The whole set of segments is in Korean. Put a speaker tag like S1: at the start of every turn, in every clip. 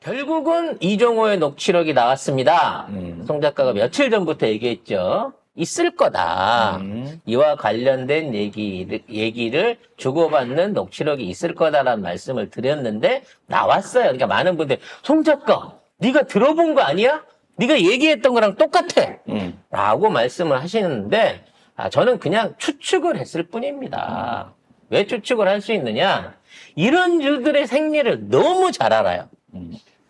S1: 결국은 이종호의 녹취록이 나왔습니다. 송 작가가 며칠 전부터 얘기했죠. 있을 거다. 이와 관련된 얘기를 주고받는 녹취록이 있을 거다라는 말씀을 드렸는데 나왔어요. 그러니까 많은 분들이 송 작가, 네가 들어본 거 아니야? 네가 얘기했던 거랑 똑같아. 라고 말씀을 하시는데 저는 그냥 추측을 했을 뿐입니다. 왜 추측을 할 수 있느냐? 이런 주들의 생리를 너무 잘 알아요.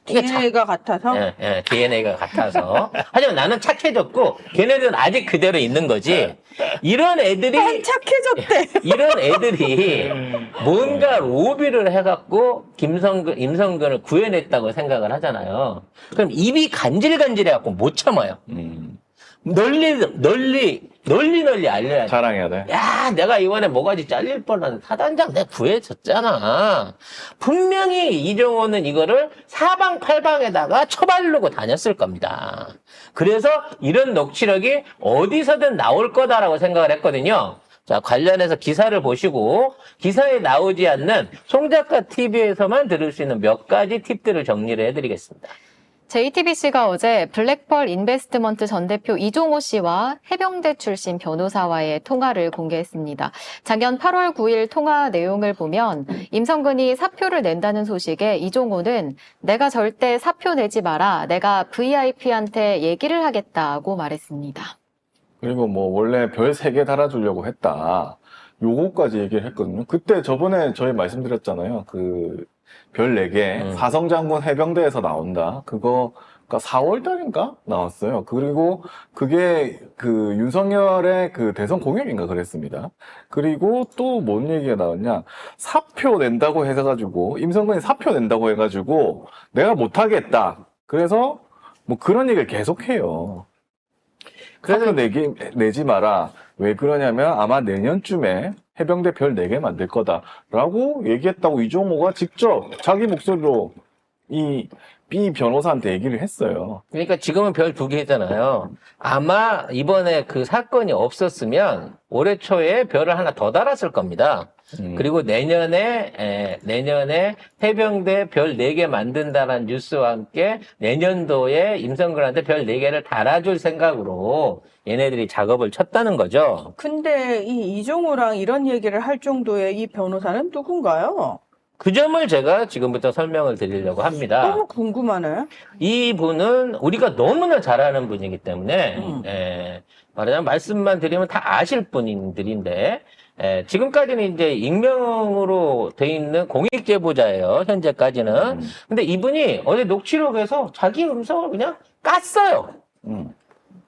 S2: DNA가 같아서?
S1: 예, DNA가 같아서. 하지만 나는 착해졌고, 걔네들은 아직 그대로 있는 거지. 이런 애들이,
S2: 착해졌대.
S1: 이런 애들이 뭔가 로비를 해갖고 임성근을 구해냈다고 생각을 하잖아요. 그럼 입이 간질간질해갖고 못 참아요. 널리 알려야 돼.
S3: 자랑해야 돼.
S1: 야, 내가 이번에 뭐가지 잘릴 뻔한 사단장 내가 구해줬잖아. 분명히 이종호는 이거를 사방팔방에다가 처바르고 다녔을 겁니다. 그래서 이런 녹취록이 어디서든 나올 거다라고 생각을 했거든요. 자, 관련해서 기사를 보시고 기사에 나오지 않는 송작가 TV에서만 들을 수 있는 몇 가지 팁들을 정리를 해드리겠습니다.
S4: JTBC가 어제 블랙펄 인베스트먼트 전 대표 이종호 씨와 해병대 출신 변호사와의 통화를 공개했습니다. 작년 8월 9일 통화 내용을 보면 임성근이 사표를 낸다는 소식에 이종호는 내가 절대 사표 내지 마라. 내가 VIP한테 얘기를 하겠다고 말했습니다.
S3: 그리고 뭐 원래 별 3개 달아주려고 했다. 요거까지 얘기를 했거든요. 그때 저번에 저희 말씀드렸잖아요. 별 4개, 사성장군 해병대에서 나온다. 그거가 4월 달인가? 나왔어요. 그리고 그게 윤석열의 대선 공약인가 그랬습니다. 그리고 또 뭔 얘기가 나왔냐. 사표 낸다고 해가지고, 임성근이 사표 낸다고 해가지고, 내가 못하겠다. 그래서 뭐 그런 얘기를 계속해요. 사표 내지 마라. 왜 그러냐면 아마 내년쯤에 해병대 별 4개 만들 거다라고 얘기했다고 이종호가 직접 자기 목소리로 이 B 변호사한테 얘기를 했어요.
S1: 그러니까 지금은 별 2개잖아요. 아마 이번에 그 사건이 없었으면 올해 초에 별을 하나 더 달았을 겁니다. 그리고 내년에 해병대 별 4개 만든다는 뉴스와 함께 내년도에 임성근한테 별 4개를 달아줄 생각으로 얘네들이 작업을 쳤다는 거죠.
S2: 근데 이 이종호랑 이런 얘기를 할 정도의 이 변호사는 누군가요?
S1: 그 점을 제가 지금부터 설명을 드리려고 합니다.
S2: 너무 궁금하네.
S1: 이분은 우리가 너무나 잘 아는 분이기 때문에 말하자면 말씀만 드리면 다 아실 분들인데 지금까지는 이제 익명으로 돼 있는 공익 제보자예요. 현재까지는. 근데 이분이 어제 녹취록에서 자기 음성을 그냥 깠어요.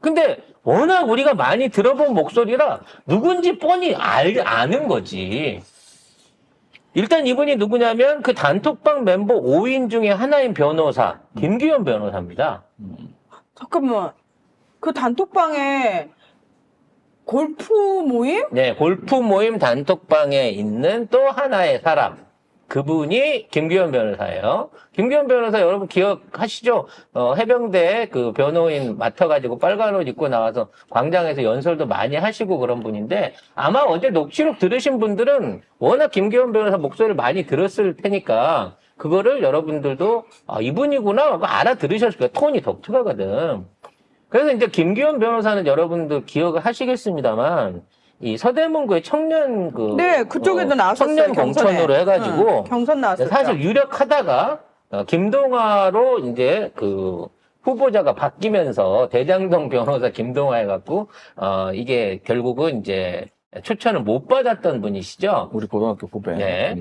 S1: 근데 워낙 우리가 많이 들어본 목소리라 누군지 뻔히 아는 거지. 일단 이분이 누구냐면 그 단톡방 멤버 5인 중에 하나인 변호사, 김규현 변호사입니다.
S2: 잠깐만. 그 단톡방에 골프 모임?
S1: 네, 골프 모임 단톡방에 있는 또 하나의 사람. 그분이 김규현 변호사예요. 김규현 변호사 여러분 기억하시죠? 해병대 그 변호인 맡아가지고 빨간 옷 입고 나와서 광장에서 연설도 많이 하시고 그런 분인데 아마 어제 녹취록 들으신 분들은 워낙 김규현 변호사 목소리를 많이 들었을 테니까 그거를 여러분들도 이분이구나 하고 알아들으셨을 거예요. 톤이 독특하거든. 그래서 이제 김규현 변호사는 여러분들 기억을 하시겠습니다만 이 서대문구의 청년
S2: 네, 그쪽에도 나왔었어요.
S1: 청년 공천으로 해가지고
S2: 경선 나왔었죠.
S1: 사실 유력하다가 김동화로 이제 그 후보자가 바뀌면서 대장동 변호사 김동화 해갖고 이게 결국은 이제 추천을 못 받았던 분이시죠.
S3: 우리 고등학교 후배.
S1: 네.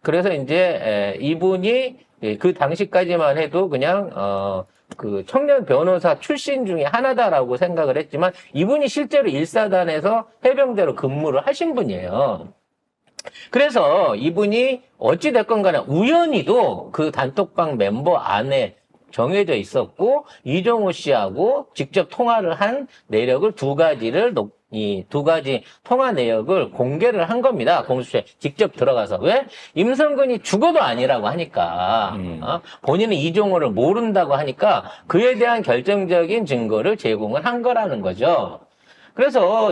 S1: 그래서 이제 이분이 그 당시까지만 해도 그냥 그 청년 변호사 출신 중에 하나다라고 생각을 했지만 이분이 실제로 일사단에서 해병대로 근무를 하신 분이에요. 그래서 이분이 어찌됐건 간에 우연히도 그 단톡방 멤버 안에 정해져 있었고 이종호 씨하고 직접 통화를 한 내력을 이 두 가지 통화 내역을 공개를 한 겁니다. 공수처에 직접 들어가서. 왜? 임성근이 죽어도 아니라고 하니까 본인은 이종호를 모른다고 하니까 그에 대한 결정적인 증거를 제공을 한 거라는 거죠. 그래서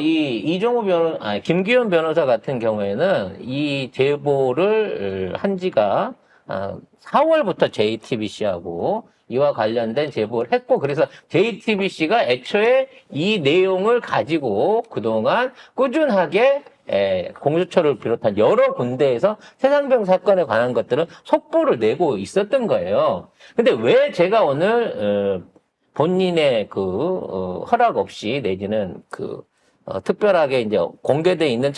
S1: 김규현 변호사 같은 경우에는 이 제보를 한 지가 4월부터 JTBC하고 이와 관련된 제보를 했고, 그래서 JTBC가 애초에 이 내용을 가지고 그동안 꾸준하게 공수처를 비롯한 여러 군데에서 세상병 사건에 관한 것들은 속보를 내고 있었던 거예요. 근데 왜 제가 오늘 본인의 허락 없이 내지는 특별하게 이제 공개되어 있는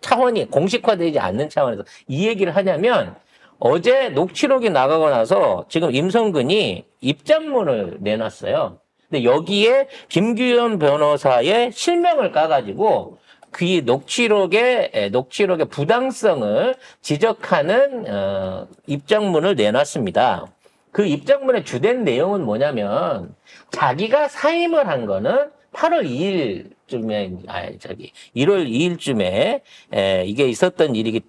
S1: 차원이 공식화되지 않는 차원에서 이 얘기를 하냐면, 어제 녹취록이 나가고 나서 지금 임성근이 입장문을 내놨어요. 근데 여기에 김규현 변호사의 실명을 까가지고 그 녹취록의 부당성을 지적하는 입장문을 내놨습니다. 그 입장문의 주된 내용은 뭐냐면, 자기가 사임을 한 거는 8월 2일쯤에, 1월 2일쯤에, 이게 있었던 일이기,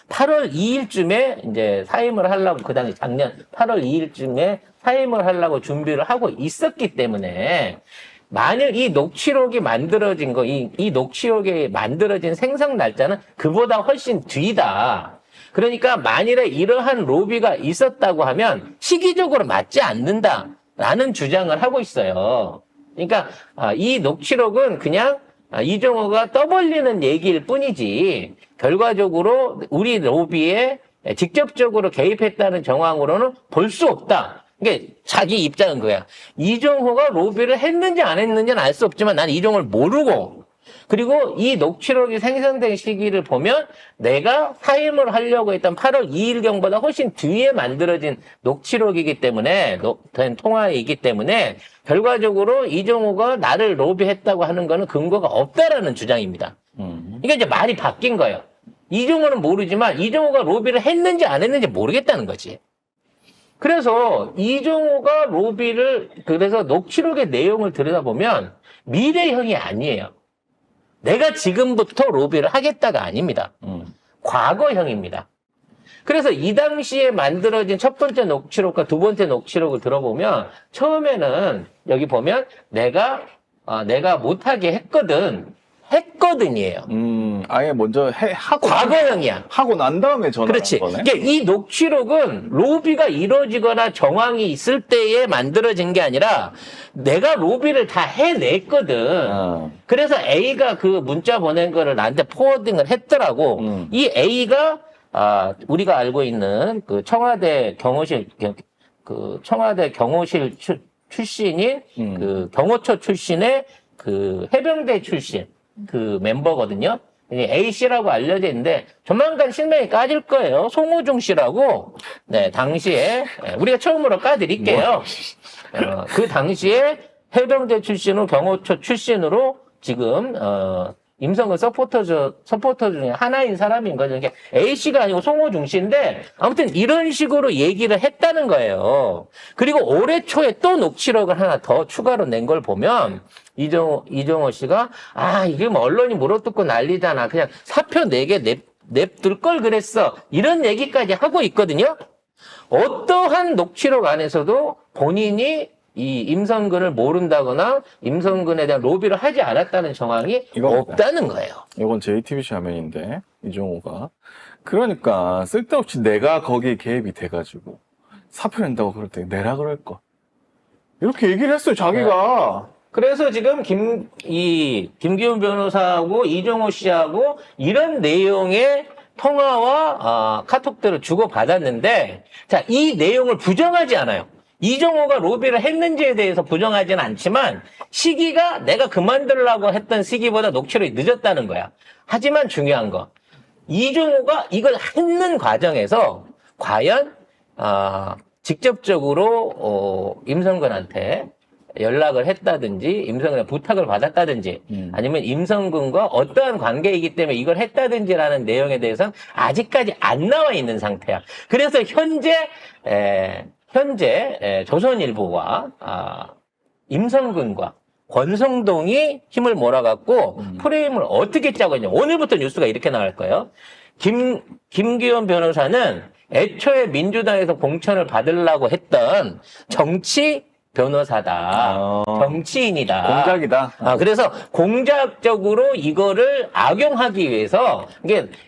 S1: 8월 2일쯤에 이제 사임을 하려고, 그 당시 작년 8월 2일쯤에 사임을 하려고 준비를 하고 있었기 때문에, 만약 이 녹취록이 만들어진 이 녹취록이 만들어진 생성 날짜는 그보다 훨씬 뒤다. 그러니까 만일에 이러한 로비가 있었다고 하면 시기적으로 맞지 않는다라는 주장을 하고 있어요. 그러니까 이 녹취록은 그냥 이종호가 떠벌리는 얘기일 뿐이지 결과적으로 우리 로비에 직접적으로 개입했다는 정황으로는 볼 수 없다. 이게 자기 입장은 그거야. 이종호가 로비를 했는지 안 했는지는 알 수 없지만 난 이종호를 모르고, 그리고 이 녹취록이 생성된 시기를 보면 내가 사임을 하려고 했던 8월 2일경보다 훨씬 뒤에 만들어진 녹취록이기 때문에, 된 통화이기 때문에 결과적으로 이종호가 나를 로비했다고 하는 거는 근거가 없다라는 주장입니다. 그러니까 이제 말이 바뀐 거예요. 이종호는 모르지만 이종호가 로비를 했는지 안 했는지 모르겠다는 거지. 그래서 이종호가 로비를, 그래서 녹취록의 내용을 들여다보면 미래형이 아니에요. 내가 지금부터 로비를 하겠다가 아닙니다. 과거형입니다. 그래서 이 당시에 만들어진 첫 번째 녹취록과 두 번째 녹취록을 들어보면 처음에는 여기 보면 내가 못하게 했거든이에요.
S3: 아예 먼저 하고
S1: 과거형이야.
S3: 하고 난 다음에 전화를
S1: 그렇지.
S3: 한 거네.
S1: 그러니까 이 녹취록은 로비가 이루어지거나 정황이 있을 때에 만들어진 게 아니라 내가 로비를 다 해냈거든. 그래서 A가 그 문자 보낸 거를 나한테 포워딩을 했더라고. 이 A가 우리가 알고 있는 그 청와대 경호실 출신인 그 경호처 출신의 그 해병대 출신 그 멤버거든요. A씨라고 알려져 있는데 조만간 실명이 까질 거예요. 송호중 씨라고. 네, 당시에 우리가 처음으로 까드릴게요. 그 당시에 해병대 출신으로 경호처 출신으로 지금 임성근 서포터 중에 하나인 사람인 거죠. 그러니까 A씨가 아니고 송호중 씨인데 아무튼 이런 식으로 얘기를 했다는 거예요. 그리고 올해 초에 또 녹취록을 하나 더 추가로 낸 걸 보면 이종호 씨가 이게 뭐 언론이 물어뜯고 난리잖아. 그냥 사표 4개 냅둘 걸 그랬어. 이런 얘기까지 하고 있거든요. 어떠한 녹취록 안에서도 본인이 이 임성근을 모른다거나 임성근에 대한 로비를 하지 않았다는 정황이 없다는 거예요.
S3: 이건 JTBC 화면인데 이종호가 그러니까 쓸데없이 내가 거기에 개입이 돼가지고 사표 낸다고 그럴 때 내라 그럴 거 이렇게 얘기를 했어요 자기가.
S1: 그래서 지금 김기훈 변호사하고 이종호 씨하고 이런 내용의 통화와 카톡들을 주고받았는데, 자, 이 내용을 부정하지 않아요. 이종호가 로비를 했는지에 대해서 부정하지는 않지만 시기가 내가 그만두려고 했던 시기보다 녹취록이 늦었다는 거야. 하지만 중요한 거, 이종호가 이걸 했는 과정에서 과연 직접적으로 임성근한테 연락을 했다든지 임성근의 부탁을 받았다든지 아니면 임성근과 어떠한 관계이기 때문에 이걸 했다든지라는 내용에 대해서는 아직까지 안 나와 있는 상태야. 그래서 현재 조선일보와 임성근과 권성동이 힘을 몰아갖고 프레임을 어떻게 짜고 있냐. 오늘부터 뉴스가 이렇게 나올 거예요. 김기현 변호사는 애초에 민주당에서 공천을 받으려고 했던 정치 변호사다. 정치인이다.
S3: 공작이다.
S1: 그래서 공작적으로 이거를 악용하기 위해서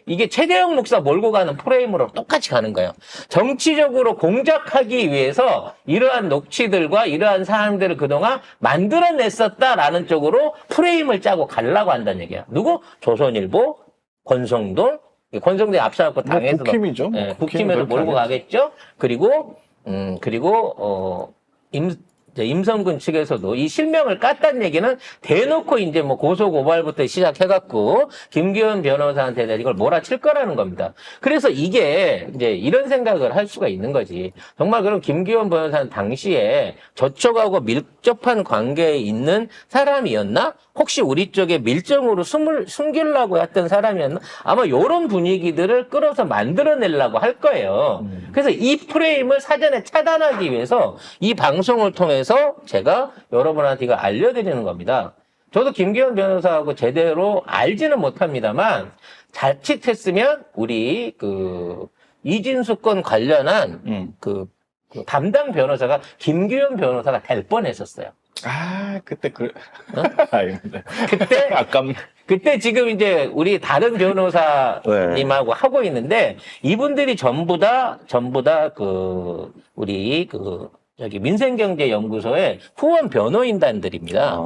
S1: 이게 최대형 목사 몰고 가는 프레임으로 똑같이 가는 거예요. 정치적으로 공작하기 위해서 이러한 녹취들과 이러한 사항들을 그동안 만들어냈었다라는 쪽으로 프레임을 짜고 가려고 한다는 얘기야. 누구? 조선일보, 권성동, 권성동이 앞서갖고 당에서도
S3: 국힘이죠.
S1: 예, 국힘에도 몰고 가겠죠. 그리고 임성근 측에서도 이 실명을 깠다는 얘기는 대놓고 이제 뭐 고소 고발부터 시작해갖고 김기현 변호사한테 이걸 몰아칠 거라는 겁니다. 그래서 이게 이제 이런 생각을 할 수가 있는 거지. 정말 그럼 김기현 변호사는 당시에 저쪽하고 밀접한 관계에 있는 사람이었나? 혹시 우리 쪽에 밀정으로 숨기려고 했던 사람이었나? 아마 이런 분위기들을 끌어서 만들어내려고 할 거예요. 그래서 이 프레임을 사전에 차단하기 위해서 이 방송을 통해서 제가 여러분한테 이걸 알려드리는 겁니다. 저도 김기현 변호사하고 제대로 알지는 못합니다만 자칫했으면 우리 이진수 건 관련한 그 담당 변호사가 김기현 변호사가 될 뻔했었어요.
S3: 그때
S1: 그때
S3: 아깝네.
S1: 그때 지금 이제 우리 다른 변호사님하고 하고 있는데 이분들이 전부 다 우리 여기 민생경제연구소의 후원 변호인단들입니다.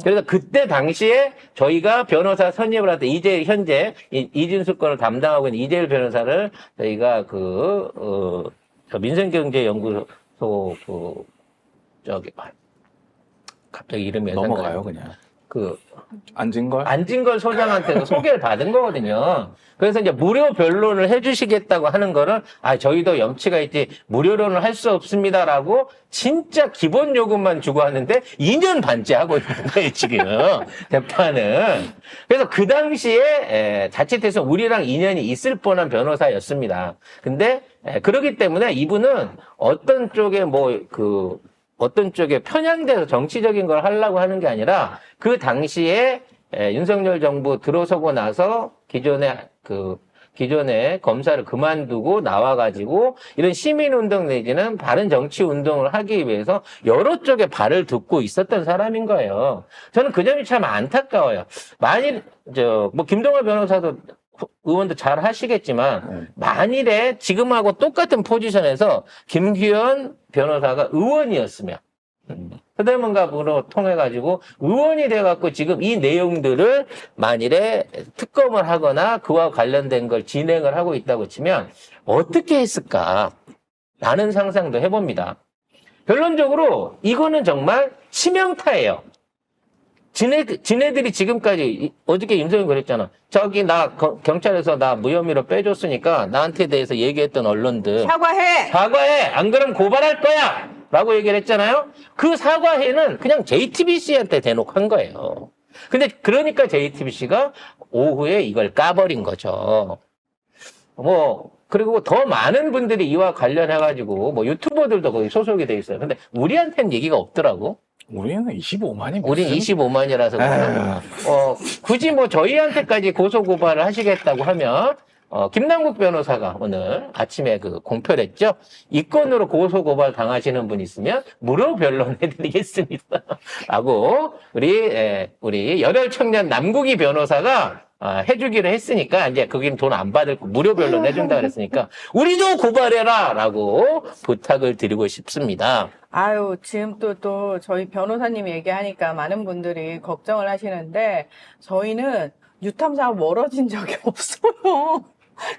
S1: 그래서 그때 당시에 저희가 변호사 선임을 할 때 현재 이진수 건을 담당하고 있는 이재일 변호사를 저희가 민생경제연구소 갑자기 이름이
S3: 넘어가요, 그냥.
S1: 안진걸 소장한테도 소개를 받은 거거든요. 그래서 이제 무료 변론을 해주시겠다고 하는 거를, 저희도 염치가 있지, 무료로는 할 수 없습니다라고 진짜 기본 요금만 주고 하는데 2년 반째 하고 있는 거예요, 지금. 재판은. 그래서 그 당시에, 자칫해서 우리랑 인연이 있을 뻔한 변호사였습니다. 근데, 그러기 때문에 이분은 어떤 쪽에 편향돼서 정치적인 걸 하려고 하는 게 아니라 그 당시에 윤석열 정부 들어서고 나서 기존에 검사를 그만두고 나와가지고 이런 시민운동 내지는 바른 정치운동을 하기 위해서 여러 쪽에 발을 듣고 있었던 사람인 거예요. 저는 그 점이 참 안타까워요. 만일, 김동완 변호사도 의원도 잘 하시겠지만 만일에 지금하고 똑같은 포지션에서 김기현 변호사가 의원이었으면 서대문갑으로 통해가지고 의원이 돼갖고 지금 이 내용들을 만일에 특검을 하거나 그와 관련된 걸 진행을 하고 있다고 치면 어떻게 했을까 라는 상상도 해봅니다. 결론적으로 이거는 정말 치명타예요. 지네들이 지금까지 어저께 임성이 그랬잖아. 저기 경찰에서 나 무혐의로 빼줬으니까 나한테 대해서 얘기했던 언론들 사과해. 안 그러면 고발할 거야. 라고 얘기를 했잖아요. 그 사과해는 그냥 JTBC한테 대놓고 한 거예요. 근데 그러니까 JTBC가 오후에 이걸 까버린 거죠. 그리고 더 많은 분들이 이와 관련해가지고 유튜버들도 거기 소속이 돼 있어요. 근데 우리한테는 얘기가 없더라고.
S3: 우리는 25만이
S1: 우린 25만이라서 굳이 저희한테까지 고소고발을 하시겠다고 하면 김남국 변호사가 오늘 아침에 공표를 했죠. 이 건으로 고소고발 당하시는 분 있으면 무료 변론해드리겠습니다. 라고 우리 열혈청년 남국이 변호사가 해주기로 했으니까 이제 거긴 돈 안 받을 거 무료 변론 해준다 그랬으니까 우리도 고발해라 라고 부탁을 드리고 싶습니다.
S2: 지금 또 저희 변호사님 얘기하니까 많은 분들이 걱정을 하시는데 저희는 유탐사와 멀어진 적이 없어요.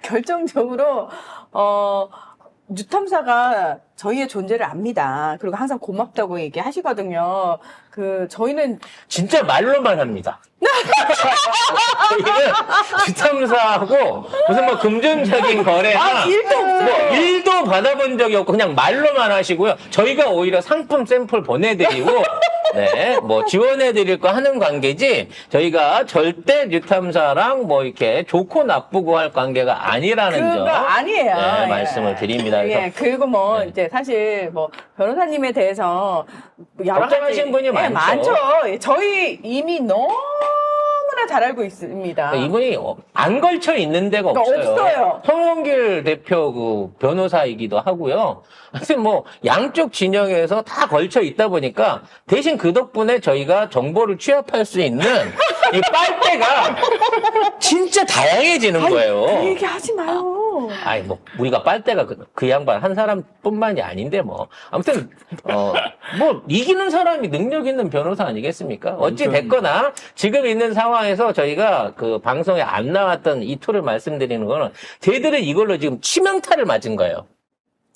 S2: 결정적으로 유탐사가 저희의 존재를 압니다. 그리고 항상 고맙다고 얘기하시거든요. 저희는
S1: 진짜 말로만 합니다. 저희는 유탐사하고 무슨 금전적인 거래나
S2: 일도 없어요.
S1: 일도 받아본 적이 없고 그냥 말로만 하시고요. 저희가 오히려 상품 샘플 보내드리고 지원해드릴 거 하는 관계지 저희가 절대 유탐사랑 이렇게 좋고 나쁘고 할 관계가 아니라는 점
S2: 아니에요.
S1: 말씀을 드립니다.
S2: 그리고 이제 사실 변호사님에 대해서 여러
S1: 걱정하시는 분이 많죠.
S2: 저희 이미 너무나 너무나 잘 알고 있습니다.
S1: 이분이 안 걸쳐 있는 데가 없어요.
S2: 없어요.
S1: 송영길 대표 그 변호사이기도 하고요. 하여튼 뭐 양쪽 진영에서 다 걸쳐 있다 보니까 대신 그 덕분에 저희가 정보를 취합할 수 있는 이 빨대가 진짜 다양해지는 거예요.
S2: 그 얘기 하지 마요.
S1: 아이, 뭐, 우리가 빨대가 그 양반 한 사람뿐만이 아닌데, 뭐. 아무튼, 뭐, 이기는 사람이 능력 있는 변호사 아니겠습니까? 어찌 됐거나, 지금 있는 상황에서 저희가 그 방송에 안 나왔던 이 툴을 말씀드리는 거는, 저희들은 이걸로 지금 치명타를 맞은 거예요.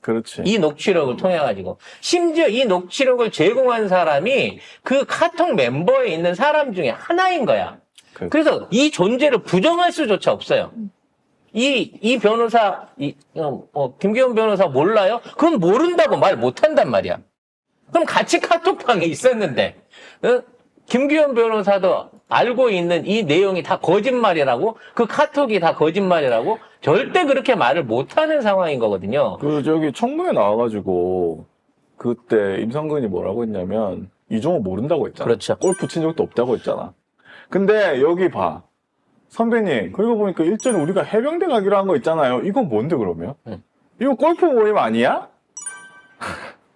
S3: 그렇지.
S1: 이 녹취록을 통해가지고. 심지어 이 녹취록을 제공한 사람이 그 카톡 멤버에 있는 사람 중에 하나인 거야. 그래서 이 존재를 부정할 수조차 없어요. 이 변호사, 김기현 변호사 몰라요? 그건 모른다고 말 못한단 말이야. 그럼 같이 카톡방에 있었는데, 김기현 변호사도 알고 있는 이 내용이 다 거짓말이라고, 그 카톡이 다 거짓말이라고, 절대 그렇게 말을 못하는 상황인 거거든요.
S3: 저기 청문회 나와가지고, 그때 임성근이 뭐라고 했냐면, 이종호 모른다고 했잖아.
S1: 그렇죠.
S3: 골프 친 적도 없다고 했잖아. 근데 여기 봐. 선배님, 그리고 보니까 일전에 우리가 해병대 가기로 한 거 있잖아요. 이건 뭔데, 그러면? 이거 골프 모임 아니야?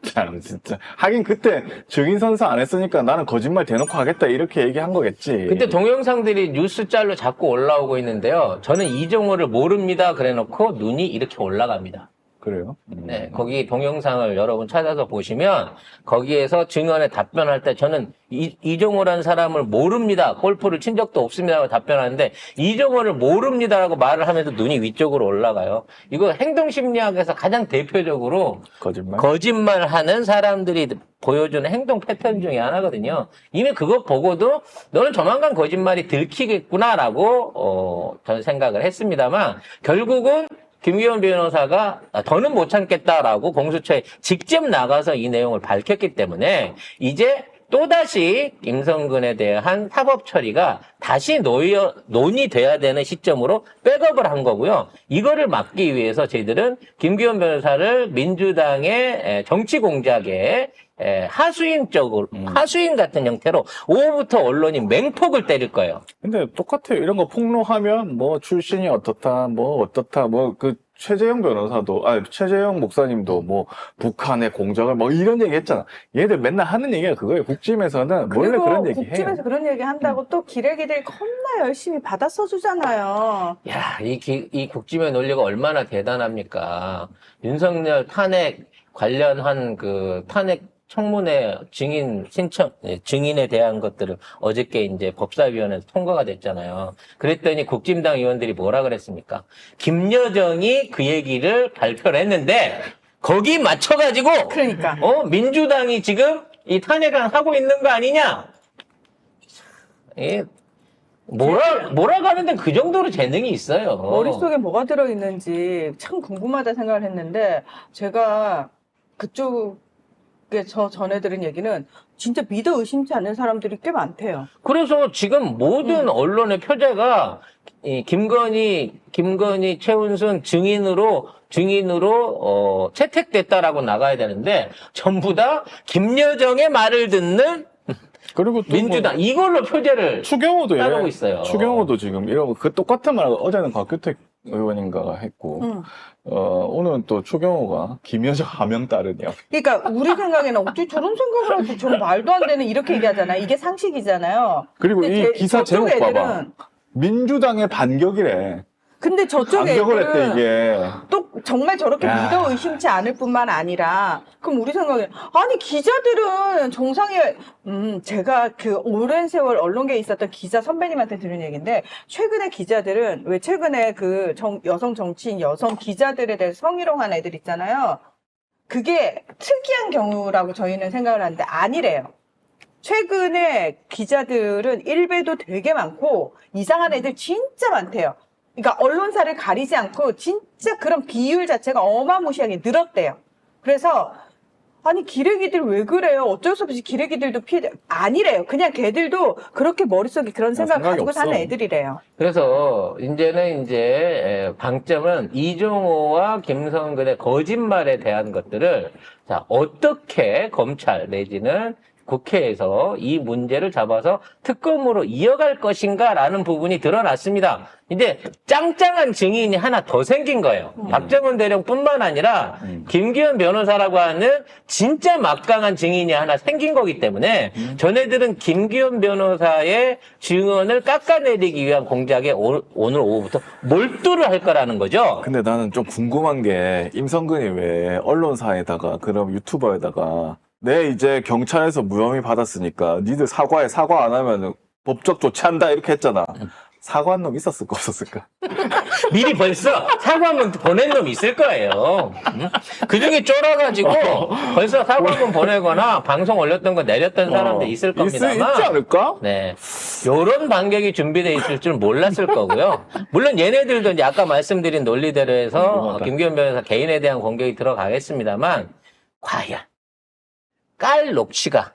S3: 참, 진짜. 하긴 그때 증인 선서 안 했으니까 나는 거짓말 대놓고 하겠다, 이렇게 얘기한 거겠지.
S1: 그때 동영상들이 뉴스 짤로 자꾸 올라오고 있는데요. 저는 이종호를 모릅니다. 그래 놓고 눈이 이렇게 올라갑니다.
S3: 그래요?
S1: 네, 거기 동영상을 여러분 찾아서 보시면 거기에서 증언에 답변할 때 저는 이종호라는 사람을 모릅니다. 골프를 친 적도 없습니다라고 답변하는데 이종호를 모릅니다라고 말을 하면서 눈이 위쪽으로 올라가요. 이거 행동심리학에서 가장 대표적으로 거짓말하는 사람들이 보여주는 행동 패턴 중에 하나거든요. 이미 그거 보고도 너는 조만간 거짓말이 들키겠구나라고 저는 생각을 했습니다만 결국은 김기현 변호사가 더는 못 참겠다라고 공수처에 직접 나가서 이 내용을 밝혔기 때문에 이제 또다시 임성근에 대한 사법 처리가 다시 논의돼야 되는 시점으로 백업을 한 거고요. 이거를 막기 위해서 저희들은 김기현 변호사를 민주당의 정치 공작에 하수인 쪽으로, 하수인 같은 형태로 오후부터 언론이 맹폭을 때릴 거예요.
S3: 근데 똑같아요. 이런 거 폭로하면 뭐 출신이 어떻다, 최재형 변호사도, 최재형 목사님도 뭐 북한의 공작을 뭐 이런 얘기 했잖아. 얘들 맨날 하는 얘기가 그거예요. 국짐에서는 원래 그런 얘기 해요.
S2: 국짐에서 그런 얘기 한다고 또 기레기들이 겁나 열심히 받아 써주잖아요.
S1: 야, 이 국짐의 논리가 얼마나 대단합니까? 윤석열 탄핵 관련한 그 탄핵 청문회 증인에 대한 것들을 어저께 이제 법사위원회에서 통과가 됐잖아요. 그랬더니 국짐당 의원들이 뭐라 그랬습니까? 김여정이 그 얘기를 발표를 했는데, 거기 맞춰가지고,
S2: 그러니까.
S1: 민주당이 지금 이 탄핵안 하고 있는 거 아니냐? 몰아가는데 그 정도로 재능이 있어요.
S2: 머릿속에 뭐가 들어있는지 참 궁금하다 생각을 했는데, 제가 그쪽에서 전해 들은 얘기는 진짜 믿어 의심치 않는 사람들이 꽤 많대요.
S1: 그래서 지금 모든 언론의 표제가 이 김건희, 최은순 증인으로 채택됐다라고 나가야 되는데 전부 다 김여정의 말을 듣는
S3: 그리고 또
S1: 민주당 이걸로 표제를
S3: 추경호도
S1: 따르고 있어요.
S3: 추경호도 지금 이러고 그 똑같은 말 어제는 곽규택 의원인가가 했고 오늘은 또 추경호가 김여정 하명 따르냐.
S2: 그러니까 우리 생각에는 어떻게 저런 생각을 하지? 저런 말도 안 되는 이렇게 얘기하잖아요. 이게 상식이잖아요.
S3: 그리고
S2: 근데
S3: 이 기사 제목
S2: 저쪽
S3: 봐봐. 민주당의 반격이래.
S2: 근데 저쪽
S3: 반격을 했대
S2: 애들은
S3: 이게.
S2: 또 정말 저렇게 믿어 의심치 않을 뿐만 아니라 그럼 우리 생각에 아니 기자들은 정상에 제가 그 오랜 세월 언론계에 있었던 기자 선배님한테 들은 얘기인데 최근에 기자들은 왜 최근에 그 여성 정치인 여성 기자들에 대해서 성희롱한 애들 있잖아요. 그게 특이한 경우라고 저희는 생각을 하는데 아니래요. 최근에 기자들은 일배도 되게 많고 이상한 애들 진짜 많대요. 그러니까 언론사를 가리지 않고 진짜 그런 비율 자체가 어마무시하게 늘었대요. 그래서 아니 기레기들 왜 그래요? 어쩔 수 없이 기레기들도 아니래요. 그냥 걔들도 그렇게 머릿속에 그런 생각을 가지고 사는 애들이래요.
S1: 그래서 이제는 방점은 이종호와 김성근의 거짓말에 대한 것들을 자 어떻게 검찰 내지는 국회에서 이 문제를 잡아서 특검으로 이어갈 것인가라는 부분이 드러났습니다. 이제 짱짱한 증인이 하나 더 생긴 거예요. 박정은 대령뿐만 아니라 김기현 변호사라고 하는 진짜 막강한 증인이 하나 생긴 거기 때문에 전애들은 김기현 변호사의 증언을 깎아내리기 위한 공작에 오늘 오후부터 몰두를 할 거라는 거죠.
S3: 근데 나는 좀 궁금한 게 임성근이 왜 언론사에다가 그럼 유튜버에다가 내 이제 경찰에서 무혐의 받았으니까 니들 사과해. 사과 안 하면 법적 조치한다 이렇게 했잖아. 사과한 놈 있었을까 없었을까?
S1: 미리 벌써 사과문 보낸 놈 있을 거예요. 그 중에 쫄아가지고 벌써 사과문 보내거나 방송 올렸던 거 내렸던 사람들 있을 겁니다만.
S3: 있지 않을까?
S1: 네. 요런 반격이 준비되어 있을 줄 몰랐을 거고요. 물론 얘네들도 이제 아까 말씀드린 논리대로 해서
S3: 궁금하다.
S1: 김기현 변호사 개인에 대한 공격이 들어가겠습니다만, 과연 깔 녹취가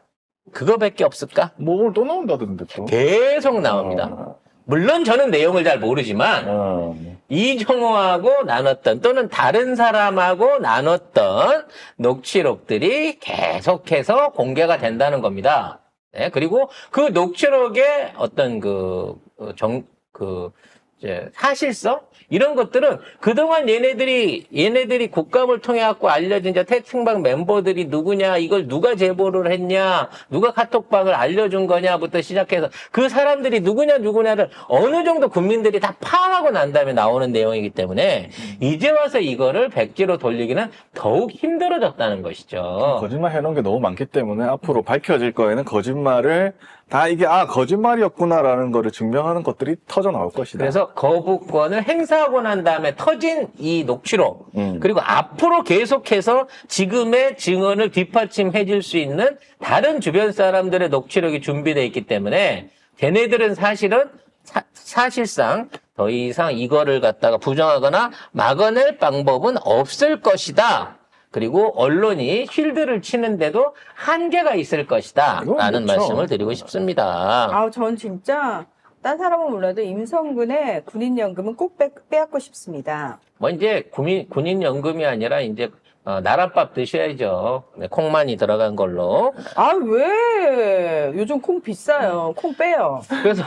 S1: 그거밖에 없을까?
S3: 뭐 오늘 또 나온다던데 또.
S1: 계속 나옵니다. 물론 저는 내용을 잘 모르지만, 이정호하고 나눴던 또는 다른 사람하고 나눴던 녹취록들이 계속해서 공개가 된다는 겁니다. 네, 그리고 그 녹취록의 어떤 이제 사실성? 이런 것들은 그동안 얘네들이 국감을 통해 갖고 알려진 이제 태층방 멤버들이 누구냐, 이걸 누가 제보를 했냐, 누가 카톡방을 알려준 거냐부터 시작해서 그 사람들이 누구냐를 어느 정도 국민들이 다 파악하고 난 다음에 나오는 내용이기 때문에 이제 와서 이거를 백지로 돌리기는 더욱 힘들어졌다는 것이죠.
S3: 거짓말 해놓은 게 너무 많기 때문에 앞으로 밝혀질 거에는 거짓말을 다 이게 거짓말이었구나라는 거를 증명하는 것들이 터져 나올 것이다.
S1: 그래서 거부권을 행사하고 난 다음에 터진 이 녹취록, 그리고 앞으로 계속해서 지금의 증언을 뒷받침해 줄 수 있는 다른 주변 사람들의 녹취록이 준비되어 있기 때문에 걔네들은 사실상 더 이상 이거를 갖다가 부정하거나 막아낼 방법은 없을 것이다. 그리고 언론이 쉴드를 치는데도 한계가 있을 것이다.
S3: 이건
S1: 라는
S3: 그렇죠.
S1: 말씀을 드리고 싶습니다.
S2: 전 진짜 딴 사람은 몰라도 임성근의 군인연금은 꼭 빼앗고 싶습니다.
S1: 뭐 이제 군인연금이 아니라 이제 나랏밥 드셔야죠. 네, 콩 많이 들어간 걸로.
S2: 왜? 요즘 콩 비싸요. 콩 빼요.
S1: 그래서